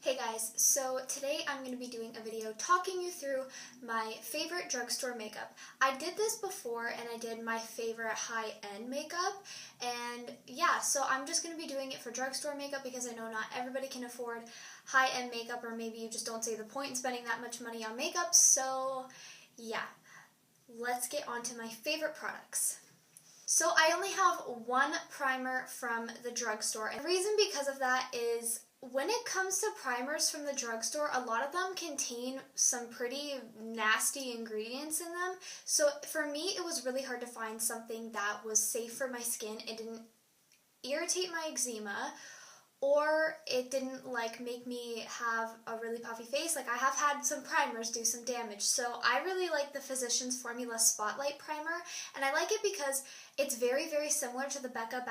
Hey guys, so today I'm going to be doing a video talking you through my favorite drugstore makeup. I did this before and I did my favorite high-end makeup, and yeah, so I'm just going to be doing it for drugstore makeup because I know not everybody can afford high-end makeup, or maybe you just don't see the point in spending that much money on makeup. So yeah, let's get on to my favorite products. So I only have one primer from the drugstore, and the reason because of that is when it comes to primers from the drugstore, a lot of them contain some pretty nasty ingredients in them. So for me, it was really hard to find something that was safe for my skin. It didn't irritate my eczema, or it didn't make me have a really puffy face. I have had some primers do some damage. So I really like the Physicians Formula Spotlight Primer, and I like it because it's very, very similar to the Becca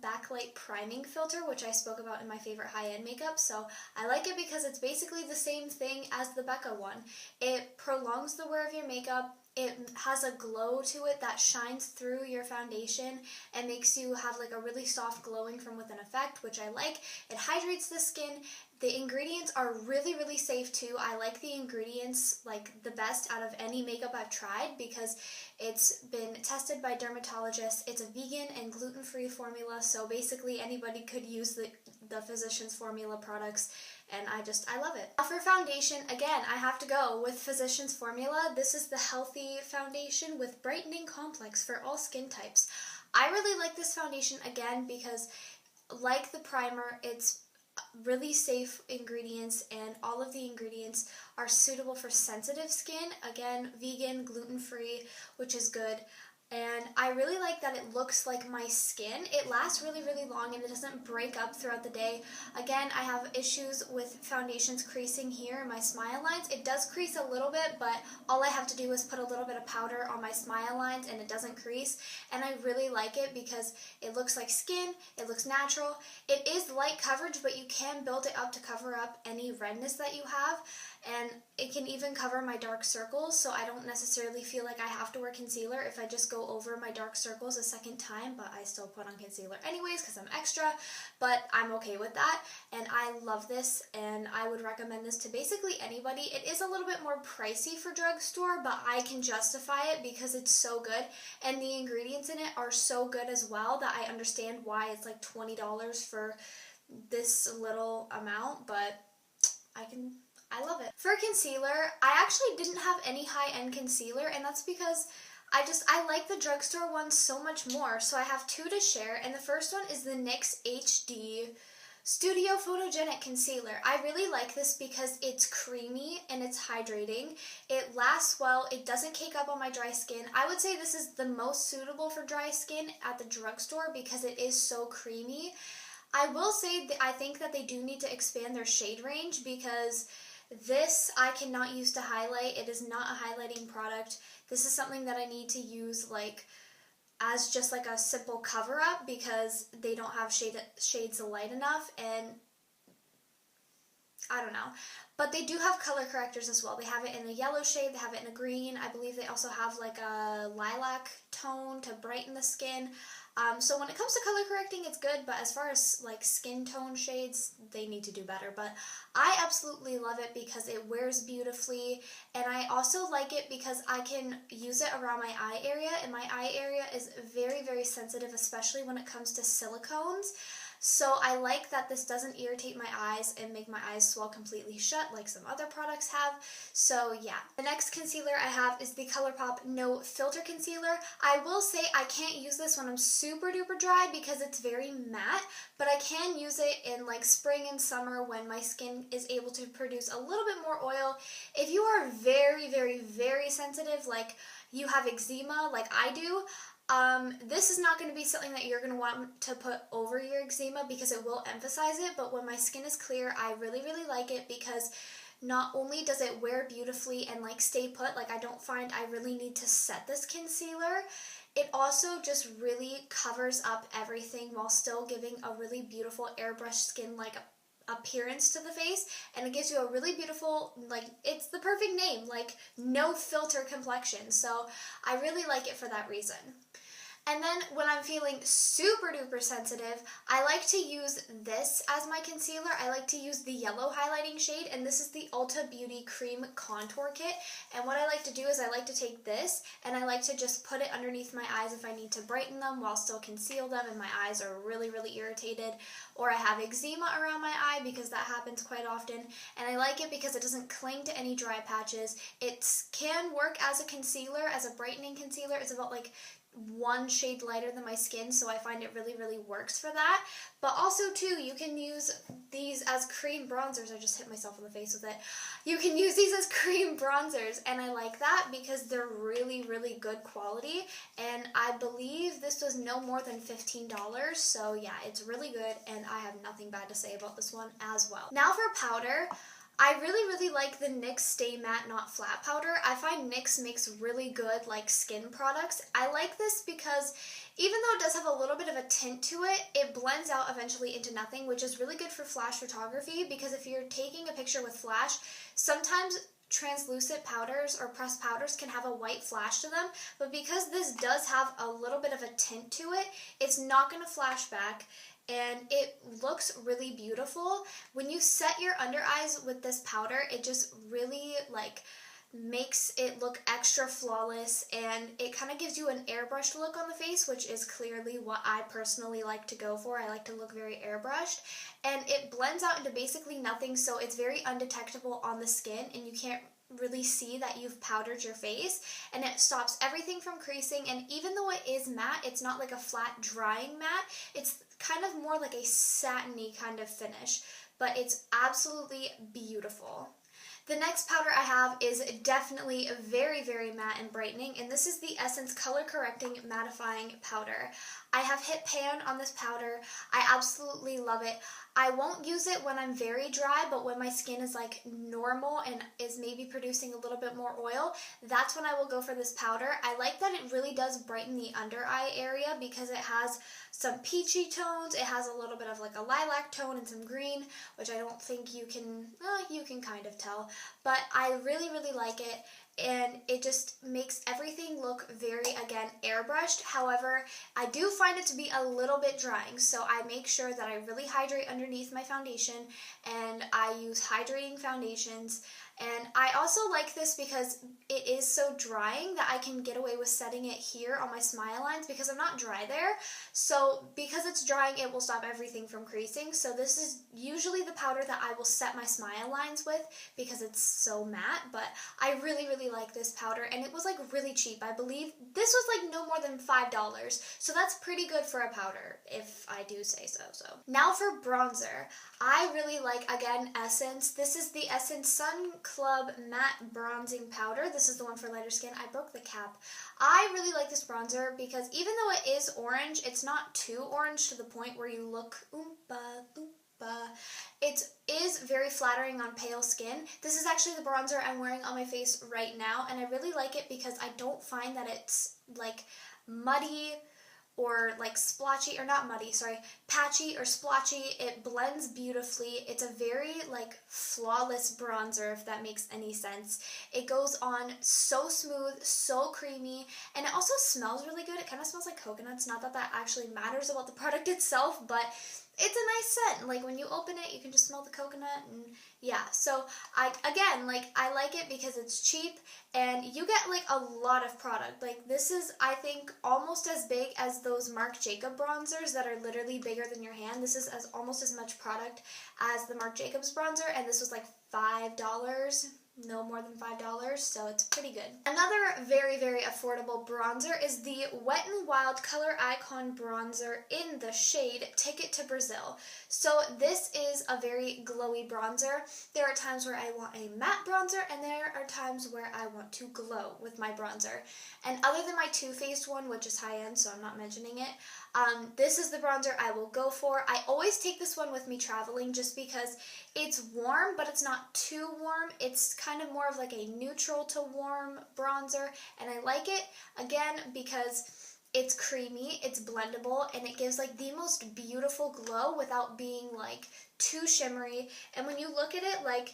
Backlight Priming Filter, which I spoke about in my favorite high-end makeup. So I like it because it's basically the same thing as the Becca one. It prolongs the wear of your makeup. It has a glow to it that shines through your foundation and makes you have a really soft glowing from within effect, which I like. It hydrates the skin. The ingredients are really, really safe too. I like the ingredients the best out of any makeup I've tried because it's been tested by dermatologists. It's a vegan and gluten-free formula, so basically anybody could use the Physicians Formula products, and I love it. Now for foundation, again, I have to go with Physicians Formula. This is the Healthy Foundation with Brightening Complex for all skin types. I really like this foundation, again, because like the primer, it's really safe ingredients, and all of the ingredients are suitable for sensitive skin. Again, vegan, gluten-free, which is good. And I really like that it looks like my skin. It lasts really, really long and it doesn't break up throughout the day. Again, I have issues with foundations creasing here in my smile lines. It does crease a little bit, but all I have to do is put a little bit of powder on my smile lines and it doesn't crease. And I really like it because it looks like skin, it looks natural. It is light coverage, but you can build it up to cover up any redness that you have. And it can even cover my dark circles, so I don't necessarily feel like I have to wear concealer if I just go over my dark circles a second time, but I still put on concealer anyways because I'm extra, but I'm okay with that, and I love this, and I would recommend this to basically anybody. It is a little bit more pricey for drugstore, but I can justify it because it's so good, and the ingredients in it are so good as well that I understand why it's like $20 for this little amount, but I love it. For concealer, I actually didn't have any high-end concealer, and that's because I like the drugstore ones so much more. So I have two to share, and the first one is the NYX HD Studio Photogenic Concealer. I really like this because it's creamy and it's hydrating. It lasts well. It doesn't cake up on my dry skin. I would say this is the most suitable for dry skin at the drugstore because it is so creamy. I will say that I think that they do need to expand their shade range because this I cannot use to highlight. It is not a highlighting product. This is something that I need to use as just a simple cover up because they don't have shades light enough, and I don't know. But they do have color correctors as well. They have it in a yellow shade, they have it in a green. I believe they also have a lilac tone to brighten the skin. So when it comes to color correcting, it's good, but as far as skin tone shades, they need to do better. But I absolutely love it because it wears beautifully, and I also like it because I can use it around my eye area, and my eye area is very, very sensitive, especially when it comes to silicones. So I like that this doesn't irritate my eyes and make my eyes swell completely shut like some other products have. So yeah. The next concealer I have is the ColourPop No Filter Concealer. I will say I can't use this when I'm super duper dry because it's very matte, but I can use it in spring and summer when my skin is able to produce a little bit more oil. If you are very, very, very sensitive, like you have eczema like I do, this is not going to be something that you're going to want to put over your eczema because it will emphasize it, but when my skin is clear, I really, really like it because not only does it wear beautifully and stay put, I don't find I really need to set this concealer, it also just really covers up everything while still giving a really beautiful airbrush skin appearance to the face, and it gives you a really beautiful, it's the perfect name, no filter complexion. So I really like it for that reason. And then when I'm feeling super duper sensitive, I like to use this as my concealer. I like to use the yellow highlighting shade, and this is the Ulta Beauty Cream Contour Kit. And what I like to do is I like to take this and I like to just put it underneath my eyes if I need to brighten them while still conceal them and my eyes are really, really irritated, or I have eczema around my eye because that happens quite often. And I like it because it doesn't cling to any dry patches. It can work as a concealer, as a brightening concealer. It's about like one shade lighter than my skin, so I find it really, really works for that. But also too, you can use these as cream bronzers. I just hit myself in the face with it. You can use these as cream bronzers, and I like that because they're really, really good quality, and I believe this was no more than $15, so yeah, it's really good, and I have nothing bad to say about this one as well. Now for powder, I really, really like the NYX Stay Matte Not Flat powder. I find NYX makes really good like skin products. I like this because even though it does have a little bit of a tint to it, it blends out eventually into nothing, which is really good for flash photography, because if you're taking a picture with flash, sometimes translucent powders or pressed powders can have a white flash to them, but because this does have a little bit of a tint to it, it's not going to flash back. And it looks really beautiful. When you set your under eyes with this powder, it just really like makes it look extra flawless, and it kind of gives you an airbrushed look on the face, which is clearly what I personally like to go for. I like to look very airbrushed, and it blends out into basically nothing, so it's very undetectable on the skin, and you can't really see that you've powdered your face, and it stops everything from creasing. And even though it is matte, it's not like a flat drying matte. It's kind of more like a satiny kind of finish, but it's absolutely beautiful. The next powder I have is definitely very, very matte and brightening, and this is the Essence Color Correcting Mattifying Powder. I have hit pan on this powder. I absolutely love it. I won't use it when I'm very dry, but when my skin is like normal and is maybe producing a little bit more oil, that's when I will go for this powder. I like that it really does brighten the under eye area because it has some peachy tones. It has a little bit of like a lilac tone and some green, which I don't think you can kind of tell, but I really, really like it. And it just makes everything look very, again, airbrushed. However, I do find it to be a little bit drying, so I make sure that I really hydrate underneath my foundation, and I use hydrating foundations. And I also like this because it is so drying that I can get away with setting it here on my smile lines because I'm not dry there. So because it's drying, it will stop everything from creasing. So this is usually the powder that I will set my smile lines with because it's so matte. But I really, really like this powder, and it was like really cheap. I believe this was like no more than $5. So that's pretty good for a powder, if I do say so. Now for bronzer. I really like, again, Essence. This is the Essence Sun Club Matte Bronzing Powder. This is the one for lighter skin. I broke the cap. I really like this bronzer because even though it is orange, it's not too orange to the point where you look oompa loompa. It is very flattering on pale skin. This is actually the bronzer I'm wearing on my face right now, and I really like it because I don't find that it's like muddy or like splotchy, or not muddy, sorry, patchy or splotchy. It blends beautifully. It's a very like flawless bronzer, if that makes any sense. It goes on so smooth, so creamy, and it also smells really good. It kind of smells like coconuts. Not that that actually matters about the product itself, but it's a nice scent. Like when you open it, you can just smell the coconut, and yeah. So I like it because it's cheap, and you get like a lot of product. Like this is, I think, almost as big as those Marc Jacobs bronzers that are literally bigger than your hand. This is almost as much product as the Marc Jacobs bronzer, and this was like $5. No more than $5, so it's pretty good. Another very, very affordable bronzer is the Wet n Wild Color Icon Bronzer in the shade Ticket to Brazil. So this is a very glowy bronzer. There are times where I want a matte bronzer, and there are times where I want to glow with my bronzer. And other than my Too Faced one, which is high-end, so I'm not mentioning it, this is the bronzer I will go for. I always take this one with me traveling just because it's warm, but it's not too warm. It's kind of more of like a neutral to warm bronzer, and I like it, again, because it's creamy, it's blendable, and it gives like the most beautiful glow without being like too shimmery. And when you look at it, like,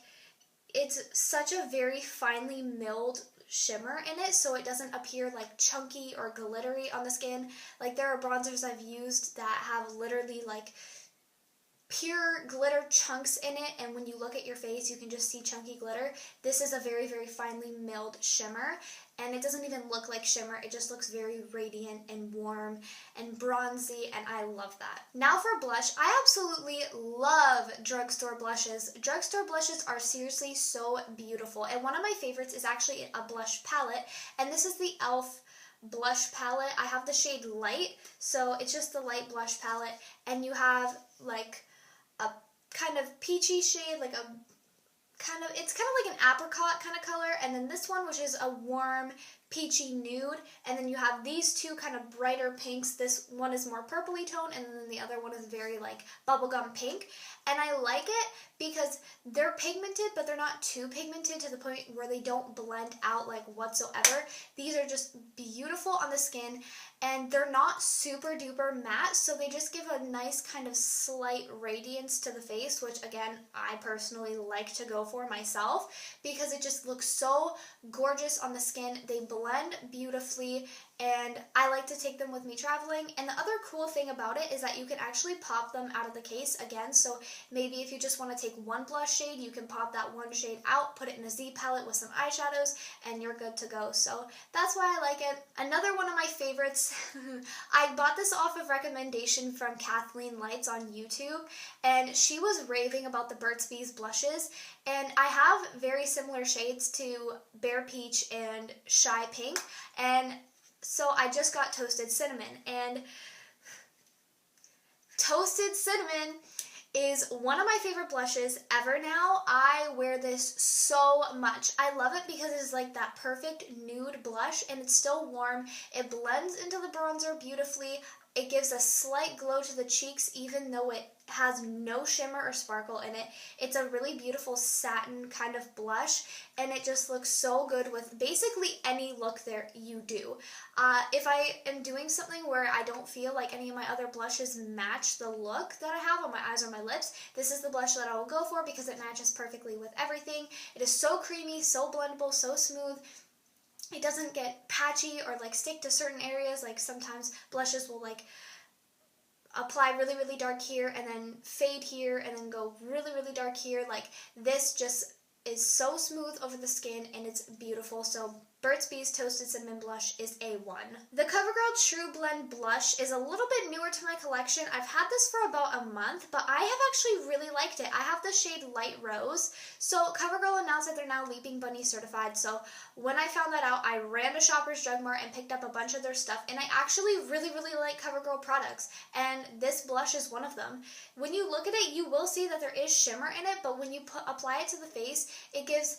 it's such a very finely milled shimmer in it, so it doesn't appear like chunky or glittery on the skin. Like there are bronzers I've used that have literally like pure glitter chunks in it, and when you look at your face you can just see chunky glitter. This is a very, very finely milled shimmer, and it doesn't even look like shimmer. It just looks very radiant and warm and bronzy, and I love that. Now for blush, I absolutely love drugstore blushes. Drugstore blushes are seriously so beautiful, and one of my favorites is actually a blush palette, and this is the e.l.f. blush palette. I have the shade Light, so it's just the light blush palette, and you have like a kind of peachy shade, like a it's kind of like an apricot kind of color, and then this one, which is a warm peachy nude, and then you have these two kind of brighter pinks. This one is more purpley tone, and then the other one is very like bubblegum pink, and I like it because they're pigmented, but they're not too pigmented to the point where they don't blend out like whatsoever. These are just beautiful on the skin, and they're not super duper matte, so they just give a nice kind of slight radiance to the face, which again, I personally like to go for myself because it just looks so gorgeous on the skin. They blend beautifully, and I like to take them with me traveling. And the other cool thing about it is that you can actually pop them out of the case again, so maybe if you just want to take one blush shade, you can pop that one shade out, put it in a Z palette with some eyeshadows, and you're good to go. So that's why I like it. Another one of my favorites, I bought this off of recommendation from Kathleenlights on YouTube, and she was raving about the Burts blushes, and I have very similar shades to Bare Peach and Shy Pink, and so I just got Toasted Cinnamon, and Toasted Cinnamon is one of my favorite blushes ever now. I wear this so much. I love it because it is like that perfect nude blush, and it's still warm. It blends into the bronzer beautifully. It gives a slight glow to the cheeks even though it has no shimmer or sparkle in it. It's a really beautiful satin kind of blush, and it just looks so good with basically any look there you do. If I am doing something where I don't feel like any of my other blushes match the look that I have on my eyes or my lips, this is the blush that I will go for because it matches perfectly with everything. It is so creamy, so blendable, so smooth. It doesn't get patchy or like stick to certain areas. Like sometimes blushes will like apply really, really dark here and then fade here and then go really, really dark here. Like this just is so smooth over the skin, and it's beautiful. So Burt's Bees Toasted Cinnamon Blush is A1. The Covergirl True Blend Blush is a little bit newer to my collection. I've had this for about a month, but I have actually really liked it. I have the shade Light Rose. So Covergirl announced that they're now Leaping Bunny certified. So when I found that out, I ran to Shoppers Drug Mart and picked up a bunch of their stuff. And I actually really, really like Covergirl products. And this blush is one of them. When you look at it, you will see that there is shimmer in it, but when you apply it to the face, it gives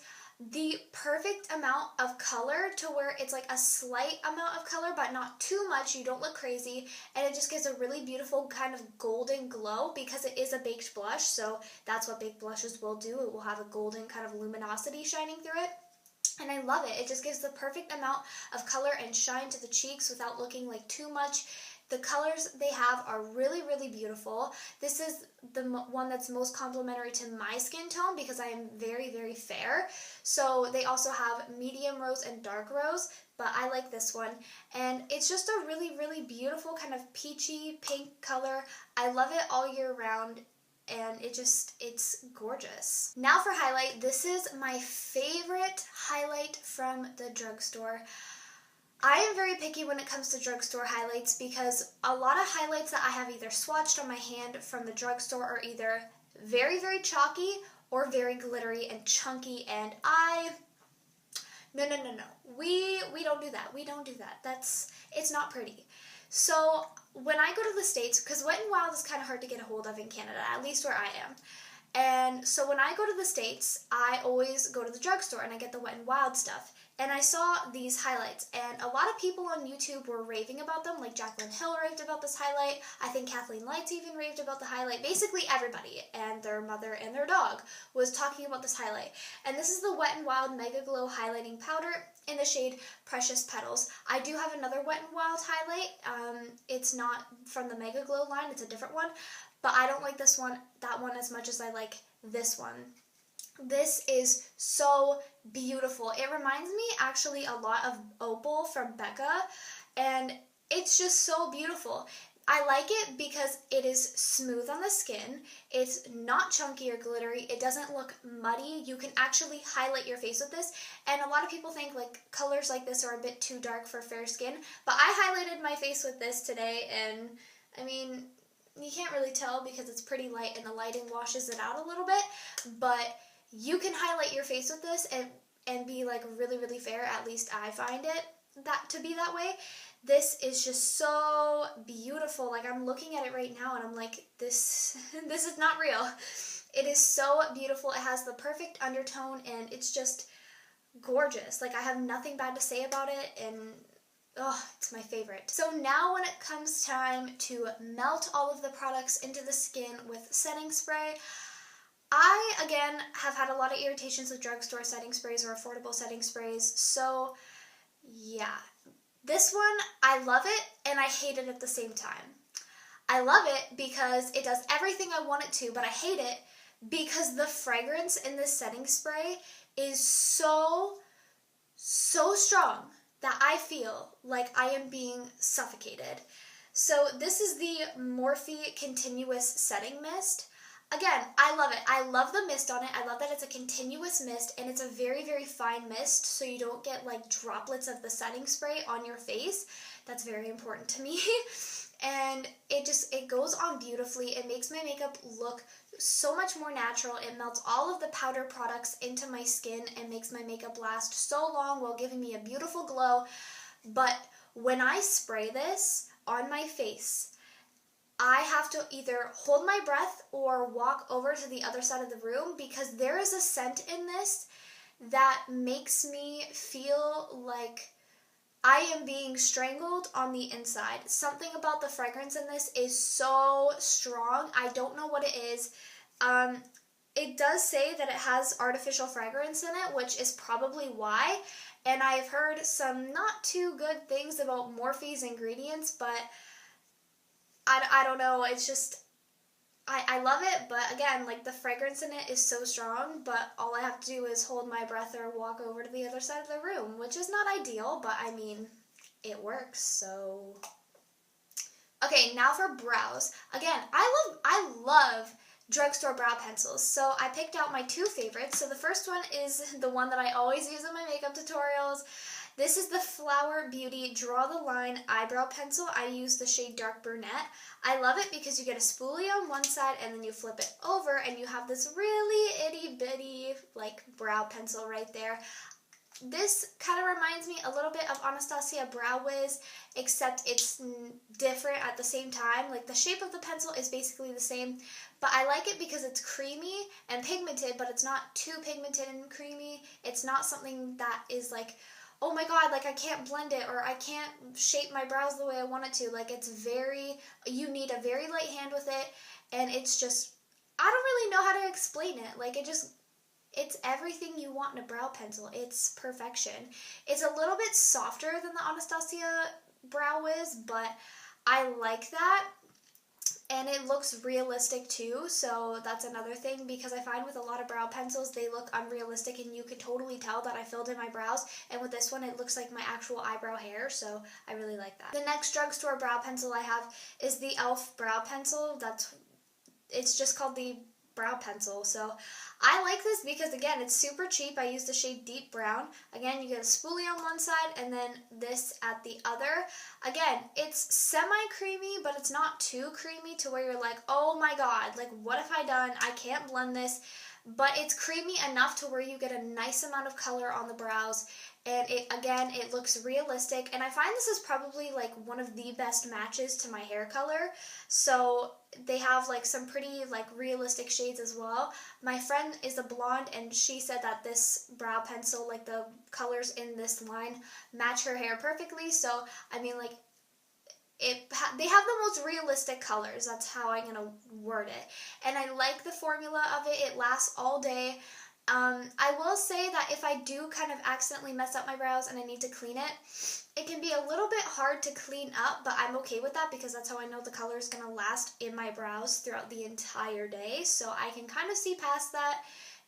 the perfect amount of color to where it's like a slight amount of color, but not too much. You don't look crazy, and it just gives a really beautiful kind of golden glow because it is a baked blush, so that's what baked blushes will do. It will have a golden kind of luminosity shining through it. And I love it. It just gives the perfect amount of color and shine to the cheeks without looking like too much. The colors they have are really, really beautiful. This is the one that's most complementary to my skin tone because I am very, very fair. So they also have medium rose and dark rose, but I like this one. And it's just a really, really beautiful kind of peachy pink color. I love it all year round, and it's gorgeous. Now for highlight. This is my favorite highlight from the drugstore. I am very picky when it comes to drugstore highlights because a lot of highlights that I have either swatched on my hand from the drugstore are either very, very chalky or very glittery and chunky, and no. We don't do that. We don't do that. It's not pretty. So when I go to the States, because Wet n Wild is kind of hard to get a hold of in Canada, at least where I am. And so when I go to the States, I always go to the drugstore and I get the Wet n Wild stuff. And I saw these highlights, and a lot of people on YouTube were raving about them, like Jaclyn Hill raved about this highlight. I think Kathleenlights even raved about the highlight. Basically everybody and their mother and their dog was talking about this highlight. And this is the Wet n Wild Mega Glow Highlighting Powder in the shade Precious Petals. I do have another Wet n Wild highlight. It's not from the Mega Glow line, it's a different one. But I don't like that one as much as I like this one. This is so beautiful. It reminds me actually a lot of Opal from Becca, and it's just so beautiful. I like it because it is smooth on the skin. It's not chunky or glittery. It doesn't look muddy. You can actually highlight your face with this. And a lot of people think like colors like this are a bit too dark for fair skin. But I highlighted my face with this today, and I mean, you can't really tell because it's pretty light and the lighting washes it out a little bit. But you can highlight your face with this and be like really, really fair. At least I find it that to be that way. This is just so beautiful. Like, I'm looking at it right now and I'm like, this is not real. It is so beautiful. It has the perfect undertone and it's just gorgeous. Like, I have nothing bad to say about it, and oh, it's my favorite. So now when it comes time to melt all of the products into the skin with setting spray, I, again, have had a lot of irritations with drugstore setting sprays or affordable setting sprays, so yeah. This one, I love it and I hate it at the same time. I love it because it does everything I want it to, but I hate it because the fragrance in this setting spray is so strong that I feel like I am being suffocated. So this is the Morphe Continuous Setting Mist. Again, I love it. I love the mist on it. I love that it's a continuous mist and it's a very, very fine mist, so you don't get like droplets of the setting spray on your face. That's very important to me. And it goes on beautifully. It makes my makeup look so much more natural. It melts all of the powder products into my skin and makes my makeup last so long while giving me a beautiful glow. But when I spray this on my face, I have to either hold my breath or walk over to the other side of the room because there is a scent in this that makes me feel like I am being strangled on the inside. Something about the fragrance in this is so strong. I don't know what it is. It does say that it has artificial fragrance in it, which is probably why. And I've heard some not too good things about Morphe's ingredients, but I don't know, it's just, I love it, but again, like, the fragrance in it is so strong, but all I have to do is hold my breath or walk over to the other side of the room, which is not ideal, but I mean, it works, so. Okay, now for brows. Again, I love drugstore brow pencils, so I picked out my two favorites. So the first one is the one that I always use in my makeup tutorials. This is the Flower Beauty Draw the Line Eyebrow Pencil. I use the shade Dark Brunette. I love it because you get a spoolie on one side and then you flip it over and you have this really itty bitty like brow pencil right there. This kind of reminds me a little bit of Anastasia Brow Wiz, except it's different at the same time. Like, the shape of the pencil is basically the same, but I like it because it's creamy and pigmented, but it's not too pigmented and creamy. It's not something that is like, oh my god, like I can't blend it or I can't shape my brows the way I want it to. Like, you need a very light hand with it, and it's just, I don't really know how to explain it. Like, it's everything you want in a brow pencil. It's perfection. It's a little bit softer than the Anastasia Brow Wiz, but I like that. And it looks realistic too, so that's another thing, because I find with a lot of brow pencils, they look unrealistic and you can totally tell that I filled in my brows. And with this one, it looks like my actual eyebrow hair, so I really like that. The next drugstore brow pencil I have is the e.l.f. Brow Pencil. It's just called the brow pencil. So I like this because, again, it's super cheap. I use the shade Deep Brown. Again, you get a spoolie on one side and then this at the other. Again, it's semi-creamy, but it's not too creamy to where you're like, oh my god, like, what have I done? I can't blend this. But it's creamy enough to where you get a nice amount of color on the brows, and it looks realistic, and I find this is probably like one of the best matches to my hair color. So they have like some pretty like realistic shades as well. My friend is a blonde and she said that this brow pencil, like the colors in this line, match her hair perfectly. So I mean, like, they have the most realistic colors. That's how I'm going to word it. And I like the formula of it. It lasts all day. I will say that if I do kind of accidentally mess up my brows and I need to clean it, it can be a little bit hard to clean up, but I'm okay with that because that's how I know the color is going to last in my brows throughout the entire day. So I can kind of see past that.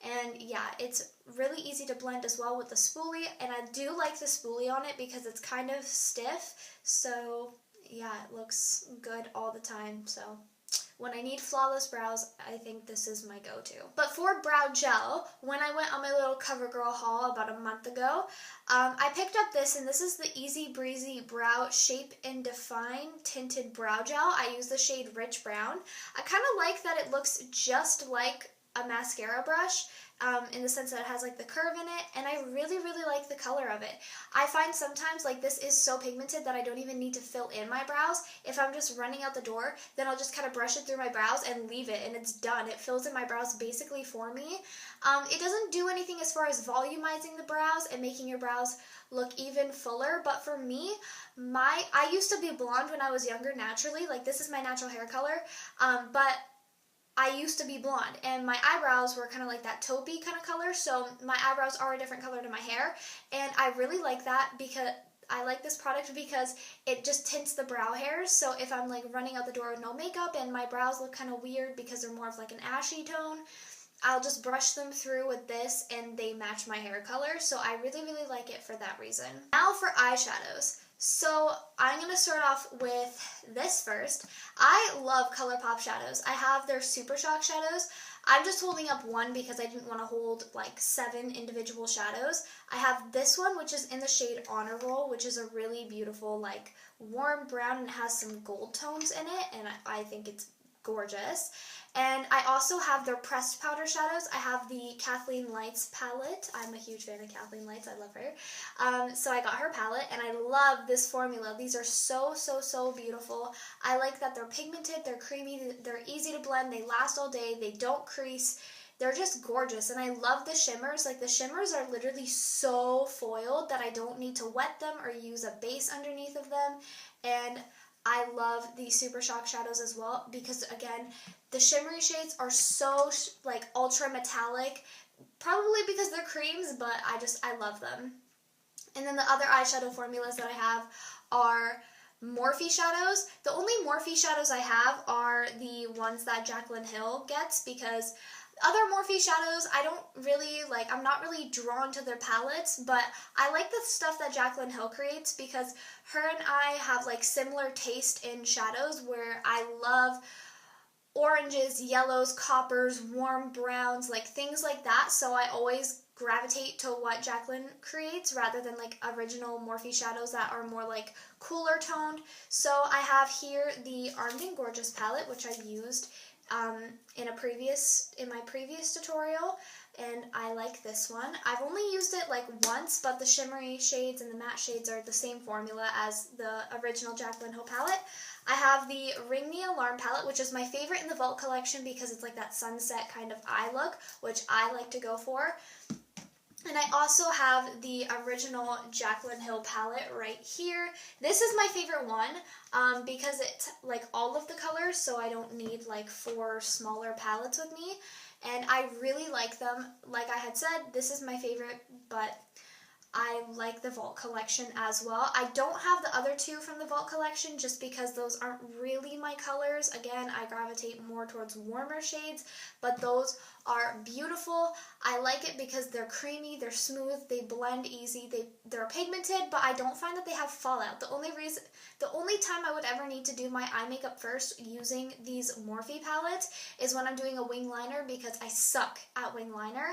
And yeah, it's really easy to blend as well with the spoolie, and I do like the spoolie on it because it's kind of stiff, so yeah, it looks good all the time. So when I need flawless brows, I think this is my go-to. But for brow gel, when I went on my little Covergirl haul about a month ago, I picked up this, and this is the Easy Breezy Brow Shape and Define Tinted Brow Gel. I use the shade Rich Brown. I kind of like that it looks just like a mascara brush, in the sense that it has like the curve in it, and I really like the color of it. I find sometimes like this is so pigmented that I don't even need to fill in my brows. If I'm just running out the door, then I'll just kind of brush it through my brows and leave it, and it's done. It fills in my brows basically for me. It doesn't do anything as far as volumizing the brows and making your brows look even fuller, but for me, I used to be blonde when I was younger naturally, like this is my natural hair color, but I used to be blonde, and my eyebrows were kind of like that taupey kind of color, so my eyebrows are a different color to my hair, and I really like that because I like this product because it just tints the brow hairs. So if I'm like running out the door with no makeup and my brows look kind of weird because they're more of like an ashy tone, I'll just brush them through with this and they match my hair color, so I really like it for that reason. Now for eyeshadows. So I'm going to start off with this first. I love ColourPop shadows. I have their Super Shock shadows. I'm just holding up one because I didn't want to hold like 7 individual shadows. I have this one, which is in the shade Honor Roll, which is a really beautiful like warm brown, and it has some gold tones in it, and I think it's gorgeous. And I also have their pressed powder shadows. I have the Kathleenlights palette. I'm a huge fan of Kathleenlights. I love her. So I got her palette, and I love this formula. These are so beautiful. I like that they're pigmented, they're creamy, they're easy to blend, they last all day, they don't crease. They're just gorgeous, and I love the shimmers. Like, the shimmers are literally so foiled that I don't need to wet them or use a base underneath of them. And I love the Super Shock shadows as well because, again, the shimmery shades are so like ultra metallic, probably because they're creams, but I love them. And then the other eyeshadow formulas that I have are Morphe shadows. The only Morphe shadows I have are the ones that Jaclyn Hill gets, because other Morphe shadows, I don't really like, I'm not really drawn to their palettes, but I like the stuff that Jaclyn Hill creates because her and I have like similar taste in shadows, where I love oranges, yellows, coppers, warm browns, like things like that. So I always gravitate to what Jaclyn creates rather than like original Morphe shadows that are more like cooler toned. So I have here the Armed and Gorgeous palette, which I used in my previous tutorial, and I like this one. I've only used it like once, but the shimmery shades and the matte shades are the same formula as the original Jaclyn Hill palette. I have the Ring the Alarm palette, which is my favorite in the Vault collection because it's like that sunset kind of eye look, which I like to go for. And I also have the original Jaclyn Hill palette right here. This is my favorite one because it's like all of the colors, so I don't need like 4 smaller palettes with me. And I really like them. Like I had said, this is my favorite, but I like the Vault collection as well. I don't have the other 2 from the Vault collection just because those aren't really my colors. Again, I gravitate more towards warmer shades, but those are beautiful. I like it because they're creamy, they're smooth, they blend easy, they're pigmented, but I don't find that they have fallout. The only time I would ever need to do my eye makeup first using these Morphe palettes is when I'm doing a wing liner, because I suck at wing liner.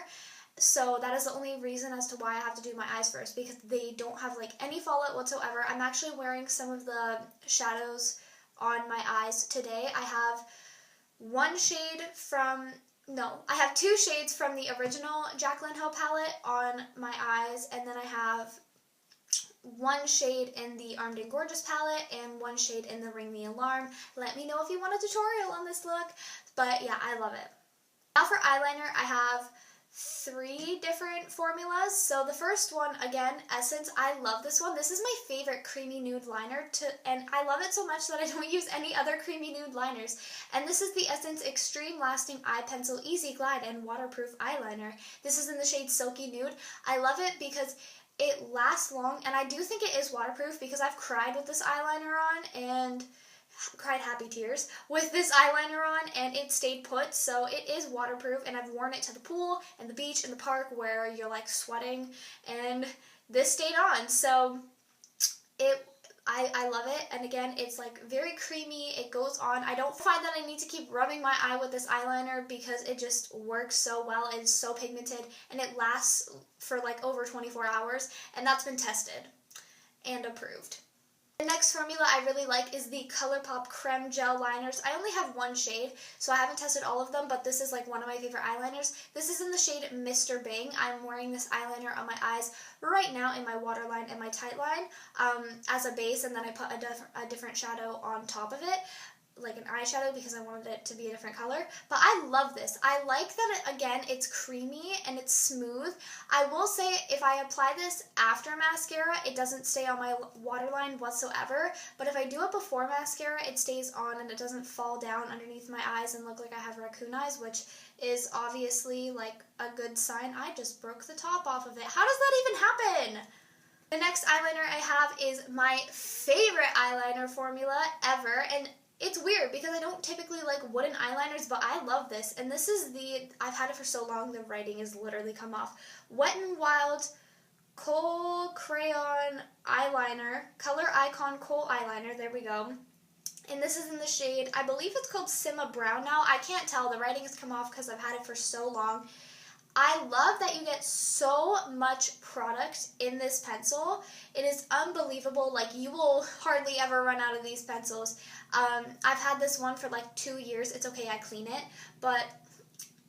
So that is the only reason as to why I have to do my eyes first, because they don't have like any fallout whatsoever. I'm actually wearing some of the shadows on my eyes today. I have I have 2 shades from the original Jaclyn Hill palette on my eyes, and then I have 1 shade in the Armed and Gorgeous palette and 1 shade in the Ring the Alarm. Let me know if you want a tutorial on this look, but yeah, I love it. Now for eyeliner, I have 3 different formulas. So the first one, again, Essence. I love this one. This is my favorite creamy nude liner, and I love it so much that I don't use any other creamy nude liners. And this is the Essence Extreme Lasting Eye Pencil Easy Glide and Waterproof Eyeliner. This is in the shade Silky Nude. I love it because it lasts long, and I do think it is waterproof because I've cried with this eyeliner on, and cried happy tears with this eyeliner on, and it stayed put, so it is waterproof, and I've worn it to the pool and the beach and the park where you're like sweating, and this stayed on, so I love it. And again, it's like very creamy, it goes on. I don't find that I need to keep rubbing my eye with this eyeliner because it just works so well. It's so pigmented and it lasts for like over 24 hours, and that's been tested and approved. The next formula I really like is the ColourPop Creme Gel Liners. I only have one shade, so I haven't tested all of them, but this is like one of my favorite eyeliners. This is in the shade Mr. Bing. I'm wearing this eyeliner on my eyes right now in my waterline and my tight line as a base, and then I put a different shadow on top of it, like an eyeshadow, because I wanted it to be a different color. But I love this. I like that, again, it's creamy and it's smooth. I will say if I apply this after mascara, it doesn't stay on my waterline whatsoever. But if I do it before mascara, it stays on and it doesn't fall down underneath my eyes and look like I have raccoon eyes, which is obviously like a good sign. I just broke the top off of it. How does that even happen? The next eyeliner I have is my favorite eyeliner formula ever, and it's weird because I don't typically like wooden eyeliners, but I love this. And this is I've had it for so long, the writing has literally come off. Wet n Wild Kohl Crayon Eyeliner, Color Icon Kohl Eyeliner, there we go. And this is in the shade, I believe it's called Simma Brown now. I can't tell, the writing has come off because I've had it for so long. I love that you get so much product in this pencil. It is unbelievable. Like, you will hardly ever run out of these pencils. I've had this one for like 2 years. It's okay, I clean it, but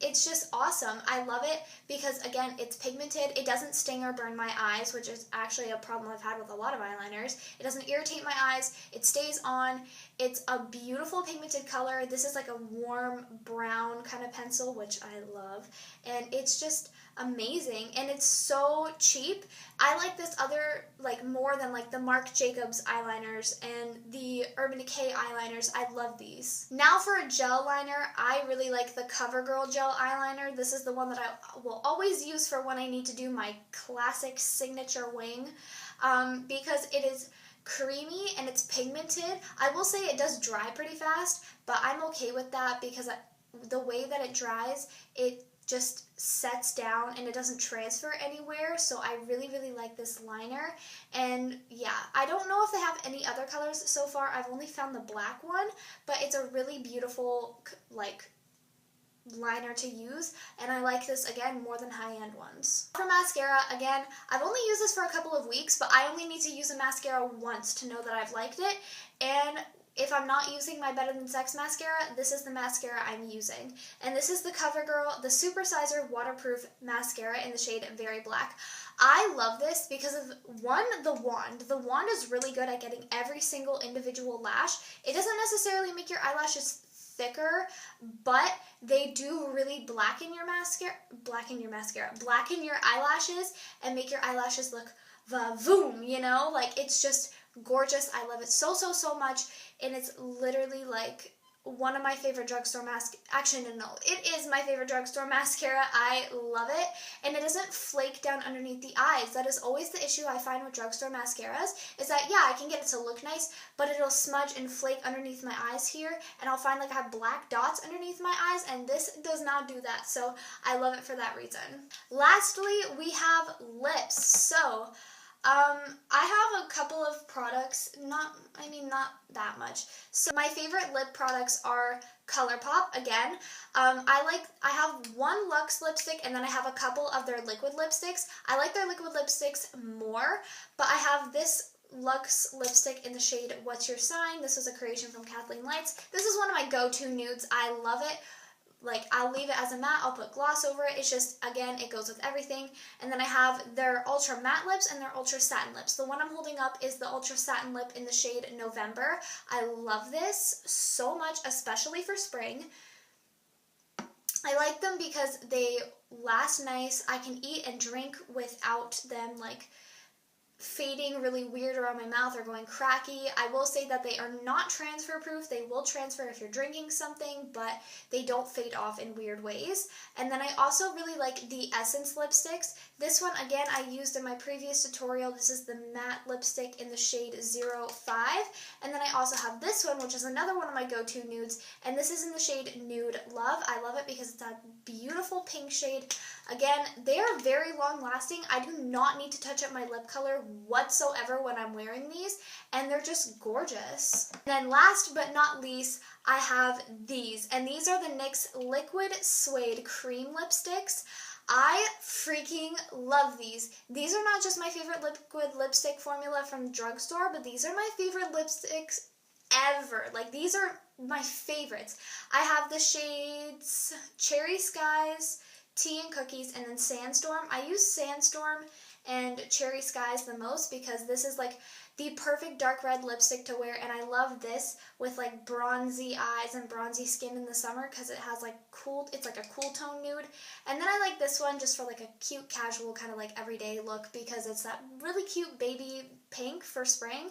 it's just awesome. I love it because, again, it's pigmented. It doesn't sting or burn my eyes, which is actually a problem I've had with a lot of eyeliners. It doesn't irritate my eyes. It stays on. It's a beautiful pigmented color. This is like a warm brown kind of pencil, which I love. And it's just amazing. And it's so cheap. I like this other, like, more than like the Marc Jacobs eyeliners and the Urban Decay eyeliners. I love these. Now for a gel liner, I really like the Covergirl gel eyeliner. This is the one that I will always use for when I need to do my classic signature wing because it is creamy and it's pigmented. I will say it does dry pretty fast, but I'm okay with that because the way that it dries, it just sets down and it doesn't transfer anywhere, so I really, really like this liner. And yeah, I don't know if they have any other colors so far. I've only found the black one, but it's a really beautiful, like, liner to use, and I like this, again, more than high-end ones. For mascara, again, I've only used this for a couple of weeks, but I only need to use a mascara once to know that I've liked it, and if I'm not using my Better Than Sex mascara, this is the mascara I'm using. And this is the CoverGirl, the Super Sizer Waterproof Mascara in the shade Very Black. I love this because of, one, the wand. The wand is really good at getting every single individual lash. It doesn't necessarily make your eyelashes thicker, but they do really blacken your eyelashes and make your eyelashes look va-voom, you know? Like, it's just gorgeous. I love it so, so, so much, and it's literally like one of my favorite drugstore actually, no, it is my favorite drugstore mascara. I love it, and it doesn't flake down underneath the eyes. That is always the issue I find with drugstore mascaras, is that, yeah, I can get it to look nice, but it'll smudge and flake underneath my eyes here, and I'll find like I have black dots underneath my eyes, and this does not do that, so I love it for that reason. Lastly, we have lips. So, I have a couple of products, not that much. So my favorite lip products are ColourPop, again. I have one Luxe lipstick, and then I have a couple of their liquid lipsticks. I like their liquid lipsticks more, but I have this Luxe lipstick in the shade What's Your Sign. This is a creation from Kathleenlights. This is one of my go-to nudes. I love it. Like, I'll leave it as a matte, I'll put gloss over it. It's just, again, it goes with everything. And then I have their Ultra Matte Lips and their Ultra Satin Lips. The one I'm holding up is the Ultra Satin Lip in the shade November. I love this so much, especially for spring. I like them because they last nice. I can eat and drink without them, like, fading really weird around my mouth or going cracky. I will say that they are not transfer proof. They will transfer if you're drinking something, but they don't fade off in weird ways. And then I also really like the Essence lipsticks. This one, again, I used in my previous tutorial. This is the matte lipstick in the shade 05. And then I also have this one, which is another one of my go-to nudes, and this is in the shade Nude Love. I love it because it's that beautiful pink shade. Again, they are very long lasting. I do not need to touch up my lip color whatsoever when I'm wearing these, and they're just gorgeous. And then last but not least, I have these, and these are the NYX Liquid Suede Cream Lipsticks. I freaking love these. These are not just my favorite liquid lipstick formula from drugstore, but these are my favorite lipsticks ever. Like, these are my favorites. I have the shades Cherry Skies, Tea and Cookies, and then Sandstorm. I use Sandstorm and Cherry Skies the most because this is like the perfect dark red lipstick to wear, and I love this with like bronzy eyes and bronzy skin in the summer because it has like it's like a cool tone nude. And then I like this one just for like a cute casual kind of like everyday look because it's that really cute baby pink for spring.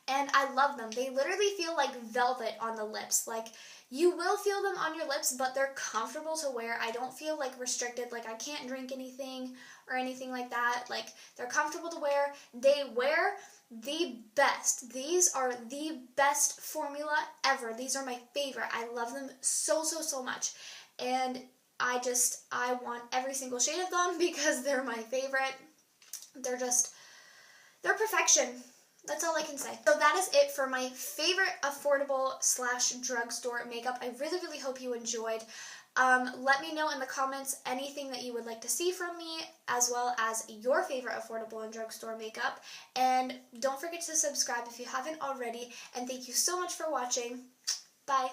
And I love them. They literally feel like velvet on the lips. Like, you will feel them on your lips, but they're comfortable to wear. I don't feel like restricted, like I can't drink anything or anything like that. Like, they're comfortable to wear. They wear the best. These are the best formula ever. These are my favorite. I love them so, so, so much. And I want every single shade of them because they're my favorite. They're perfection. That's all I can say. So that is it for my favorite affordable / drugstore makeup. I really, really hope you enjoyed. Let me know in the comments anything that you would like to see from me, as well as your favorite affordable and drugstore makeup. And don't forget to subscribe if you haven't already. And thank you so much for watching. Bye.